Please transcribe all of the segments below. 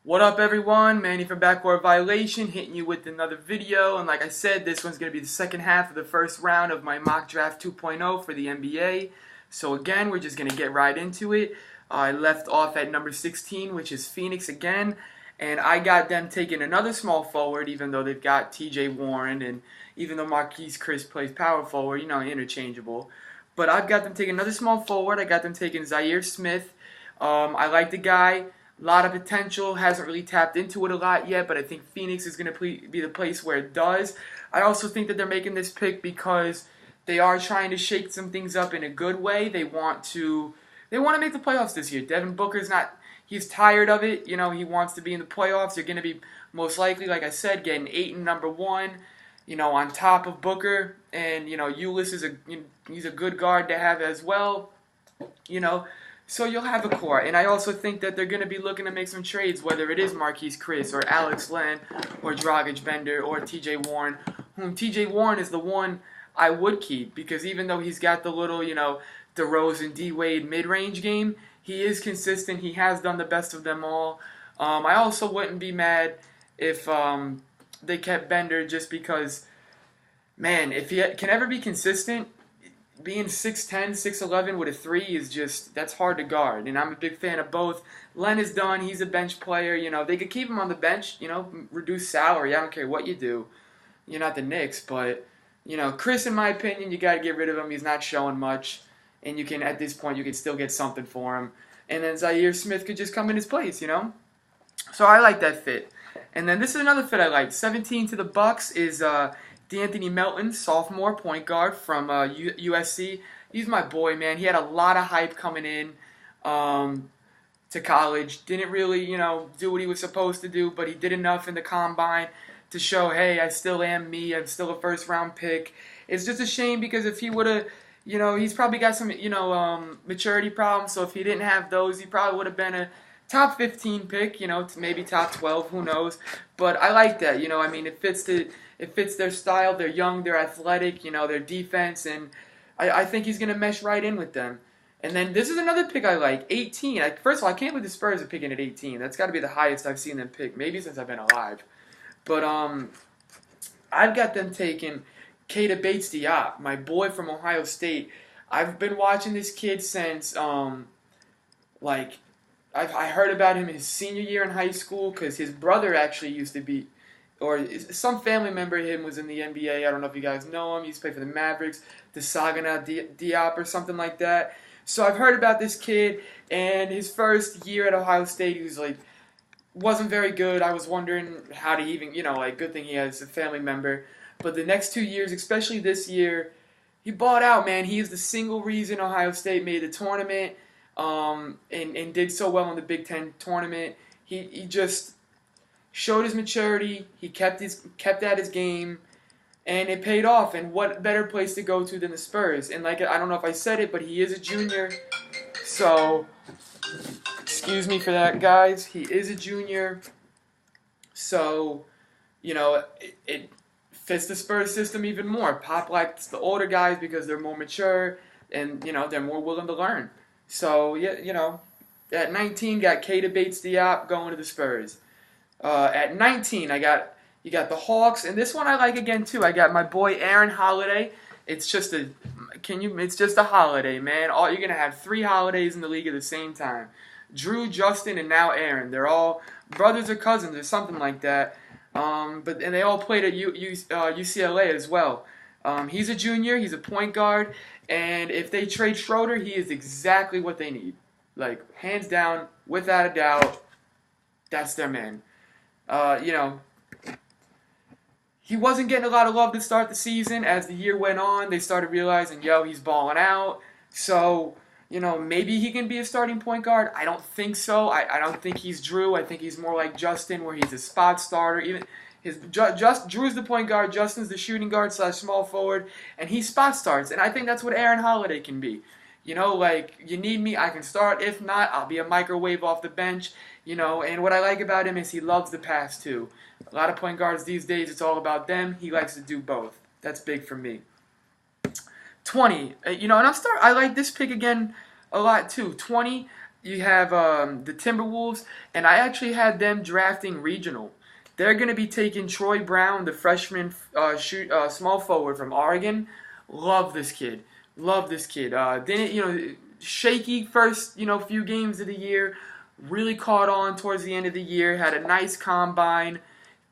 What up, everyone? Manny from BackCourt Violation hitting you with another video. And like I said, this one's going to be the second half of the first round of my mock draft 2.0 for the NBA. So again, we're just going to get right into it. I left off at number 16, which is Phoenix again. And I got them taking another small forward, even though they've got TJ Warren. And even though Marquise Chris plays power forward, interchangeable. But I've got them taking another small forward. I got them taking Zaire Smith. I like the guy. A lot of potential, hasn't really tapped into it a lot yet, but I think Phoenix is going to be the place where it does. I also think that they're making this pick because they are trying to shake some things up in a good way. They want to make the playoffs this year. Devin Booker's not, he's tired of it. He wants to be in the playoffs. They're going to be most likely, like I said, getting 8 and number 1, on top of Booker. And, Ulis he's a good guard to have as well, So you'll have a core, and I also think that they're going to be looking to make some trades, whether it is Marquise Chris or Alex Len or Dragic Bender or T.J. Warren, whom T.J. Warren is the one I would keep, because even though he's got the little, DeRozan, D-Wade mid-range game, he is consistent. He has done the best of them all. I also wouldn't be mad if they kept Bender just because, man, if he can ever be consistent, being 6'10", 6'11" with a 3 is just, that's hard to guard. And I'm a big fan of both. Len is done. He's a bench player. They could keep him on the bench, reduce salary. I don't care what you do. You're not the Knicks. But, Chris, in my opinion, you got to get rid of him. He's not showing much. And you can, at this point, you can still get something for him. And then Zaire Smith could just come in his place, So I like that fit. And then this is another fit I like. 17 to the Bucks is D'Anthony Melton, sophomore point guard from USC. He's my boy, man. He had a lot of hype coming in to college. Didn't really, do what he was supposed to do, but he did enough in the combine to show, hey, I still am me. I'm still a first-round pick. It's just a shame because if he would have, he's probably got some, maturity problems. So if he didn't have those, he probably would have been a top 15 pick, to maybe top 12, who knows. But I like that, it fits their style. They're young, they're athletic, their defense, and I think he's going to mesh right in with them. And then this is another pick I like, 18. First of all, I can't believe the Spurs are picking at 18. That's got to be the highest I've seen them pick, maybe since I've been alive. But I've got them taking Keita Bates-Diop, my boy from Ohio State. I've been watching this kid since, I heard about him his senior year in high school because his brother actually used to be, or some family member of him was in the NBA. I don't know if you guys know him. He used to play for the Mavericks, Sagana Diop or something like that. So I've heard about this kid, and his first year at Ohio State, he was wasn't very good. I was wondering how to even, good thing he has a family member. But the next 2 years, especially this year, he balled out, man. He is the single reason Ohio State made the tournament and did so well in the Big Ten tournament. He just showed his maturity. He kept at his game, and it paid off. And what better place to go to than the Spurs? And I don't know if I said it, but he is a junior. So, excuse me for that, guys. He is a junior. So, it fits the Spurs system even more. Pop likes the older guys because they're more mature and, they're more willing to learn. So, yeah, at 19, got Keita Bates-Diop going to the Spurs. At 19, you got the Hawks, and this one I like again too. I got my boy Aaron Holiday. It's just a holiday, man. You're gonna have 3 holidays in the league at the same time. Drew, Justin, and now Aaron. They're all brothers or cousins or something like that. And they all played at UCLA as well. He's a junior. He's a point guard, and if they trade Schroeder, he is exactly what they need. Hands down, without a doubt, that's their man. He wasn't getting a lot of love to start the season. As the year went on, they started realizing, he's balling out. So, maybe he can be a starting point guard. I don't think so. I don't think he's Drew. I think he's more like Justin, where he's a spot starter. Even Drew's the point guard, Justin's the shooting guard / small forward, and he spot starts. And I think that's what Aaron Holiday can be. You need me, I can start. If not, I'll be a microwave off the bench. And what I like about him is he loves the pass too. A lot of point guards these days, it's all about them. He likes to do both. That's big for me. 20, and I like this pick again a lot too. 20, you have the Timberwolves, and I actually had them drafting regional. They're going to be taking Troy Brown, the freshman small forward from Oregon. Love this kid. Love this kid. Didn't shaky first few games of the year. Really caught on towards the end of the year. Had a nice combine.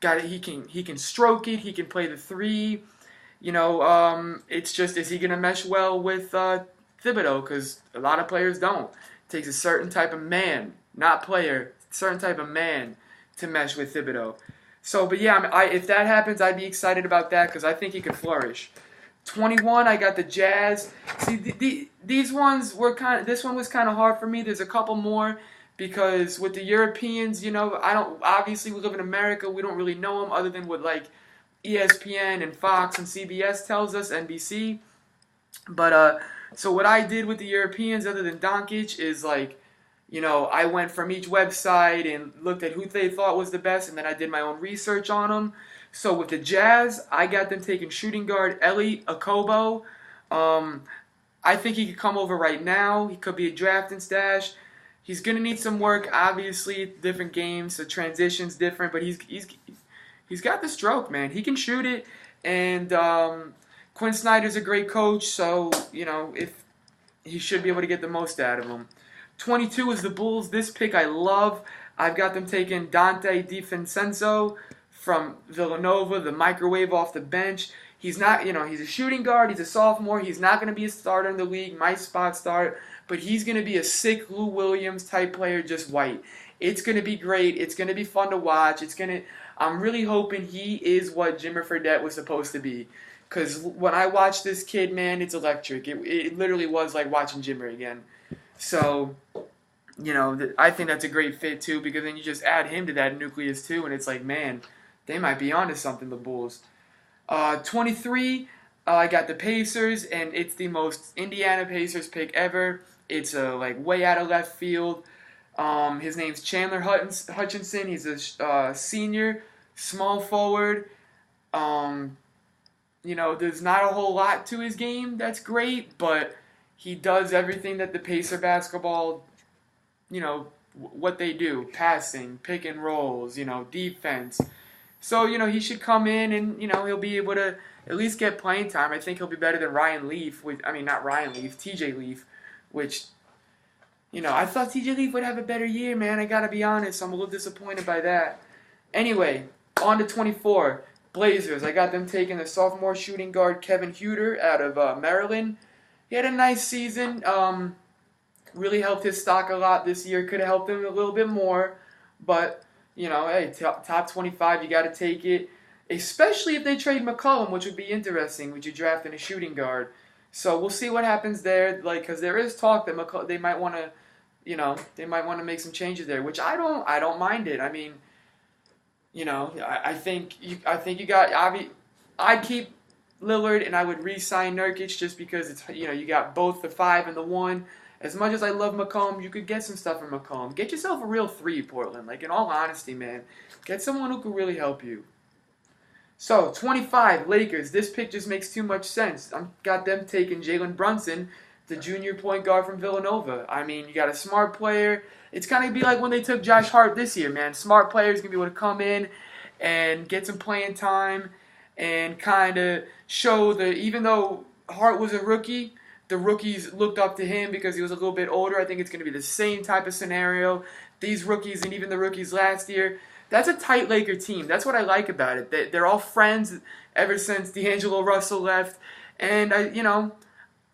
He can stroke it. He can play the three. It's just, is he going to mesh well with Thibodeau? Because a lot of players don't. It takes a certain type of man, not player, certain type of man to mesh with Thibodeau. So, but yeah, if that happens, I'd be excited about that because I think he could flourish. 21, I got the Jazz. See, these ones were this one was kind of hard for me. There's a couple more because with the Europeans, obviously we live in America, we don't really know them other than what like ESPN and Fox and CBS tells us, NBC. But so what I did with the Europeans, other than Doncic, is like, I went from each website and looked at who they thought was the best, and then I did my own research on them. So with the Jazz, I got them taking shooting guard Eli Okobo. I think he could come over right now. He could be a draft and stash. He's gonna need some work, obviously. Different games, the transition's different, but he's got the stroke, man. He can shoot it, and Quinn Snyder's a great coach, so if he should be able to get the most out of him. 22 is the Bulls. This pick I love. I've got them taking Dante DiVincenzo from Villanova, the microwave off the bench. He's not, he's a shooting guard. He's a sophomore. He's not going to be a starter in the league, my spot start, but he's going to be a sick Lou Williams type player, just white. It's going to be great. It's going to be fun to watch. I'm really hoping he is what Jimmer Fredette was supposed to be. Because when I watch this kid, man, it's electric. It literally was like watching Jimmer again. So, I think that's a great fit too, because then you just add him to that nucleus too, and it's like, man, they might be onto something, the Bulls. 23, I got the Pacers, and it's the most Indiana Pacers pick ever. It's like way out of left field. His name's Chandler Hutchinson. He's a senior, small forward. There's not a whole lot to his game that's great, but he does everything that the Pacer basketball, what they do. Passing, pick and rolls, defense. So, he should come in and, he'll be able to at least get playing time. I think he'll be better than Ryan Leaf. Not Ryan Leaf, TJ Leaf, which, I thought TJ Leaf would have a better year, man. I got to be honest. I'm a little disappointed by that. Anyway, on to 24. Blazers. I got them taking the sophomore shooting guard Kevin Huerter out of Maryland. He had a nice season. Really helped his stock a lot this year. Could have helped him a little bit more. But, hey, top 25, you got to take it. Especially if they trade McCollum, which would be interesting, with you drafting a shooting guard. So we'll see what happens there. Because there is talk that they might want to, make some changes there, which I don't mind it. I mean, I think you got. I'd keep Lillard, and I would re-sign Nurkic just because it's you got both the 5 and the 1. As much as I love McCollum, you could get some stuff from McCollum. Get yourself a real 3, Portland. Like, in all honesty, man, get someone who could really help you. So 25 Lakers. This pick just makes too much sense. I've got them taking Jalen Brunson, the junior point guard from Villanova. I mean, you got a smart player. It's kind of be like when they took Josh Hart this year, man. Smart players going to be able to come in and get some playing time and kind of show even though Hart was a rookie, the rookies looked up to him because he was a little bit older. I think it's going to be the same type of scenario. These rookies and even the rookies last year, that's a tight Laker team. That's what I like about it. They're all friends ever since D'Angelo Russell left. And,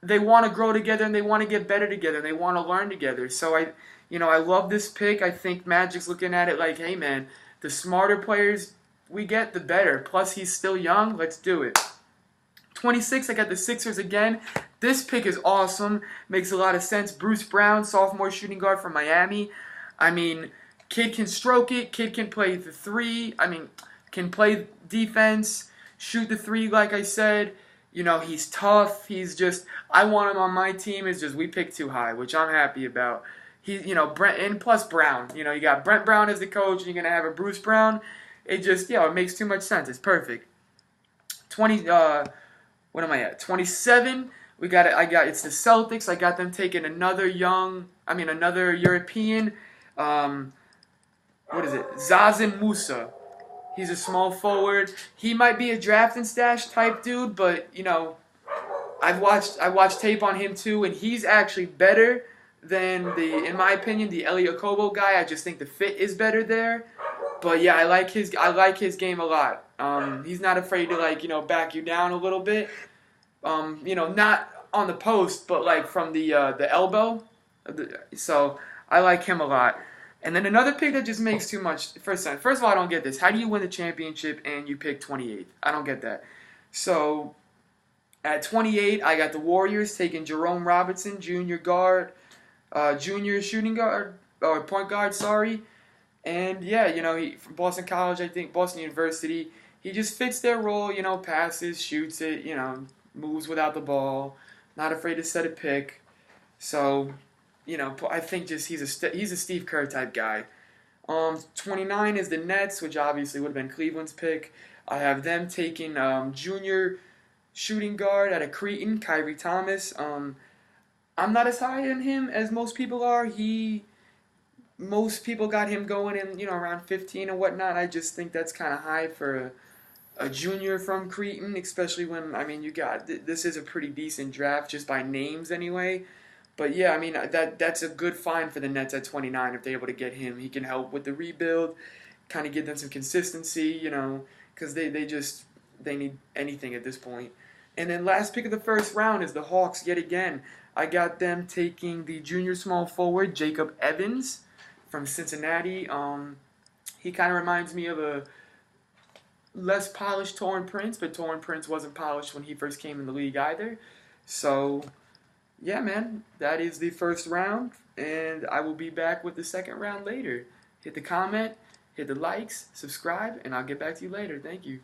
they want to grow together and they want to get better together. They want to learn together. So, I love this pick. I think Magic's looking at it like, hey, man, the smarter players we get, the better. Plus, he's still young. Let's do it. 26, I got the Sixers again. This pick is awesome. Makes a lot of sense. Bruce Brown, sophomore shooting guard from Miami. I mean, kid can stroke it. Kid can play the 3. Can play defense, shoot the 3 like I said. He's tough. He's just, I want him on my team. It's just we picked too high, which I'm happy about. Brent, and plus Brown. You got Brent Brown as the coach, and you're going to have a Bruce Brown. It just, it makes too much sense. It's perfect. 20, what am I at? 27. It's the Celtics. I got them taking another young another European. What is it? Zazin Musa. He's a small forward. He might be a draft and stash type dude, but I watched tape on him too, and he's actually better than in my opinion, the Elie Okobo guy. I just think the fit is better there. But yeah, I like his game a lot. He's not afraid to back you down a little bit. Not on the post, but like from the elbow. So I like him a lot. And then another pick that just makes too much. First of all, I don't get this. How do you win the championship and you pick 28th? I don't get that. So at 28, I got the Warriors taking Jerome Robinson, junior shooting guard or point guard. Sorry. And yeah, he from Boston College, I think Boston University. He just fits their role. Passes, shoots it. Moves without the ball. Not afraid to set a pick. So. I think just he's a Steve Kerr type guy. 29 is the Nets, which obviously would have been Cleveland's pick. I have them taking junior shooting guard out of Creighton, Kyrie Thomas. I'm not as high on him as most people are. Most people got him going in around 15 or whatnot. I just think that's kind of high for a junior from Creighton, especially when this is a pretty decent draft just by names anyway. But yeah, that's a good find for the Nets at 29 if they're able to get him. He can help with the rebuild, kind of give them some consistency, because they need anything at this point. And then last pick of the first round is the Hawks yet again. I got them taking the junior small forward Jacob Evans from Cincinnati. He kind of reminds me of a less polished Taurean Prince, but Taurean Prince wasn't polished when he first came in the league either. So yeah, man, that is the first round, and I will be back with the second round later. Hit the comment, hit the likes, subscribe, and I'll get back to you later. Thank you.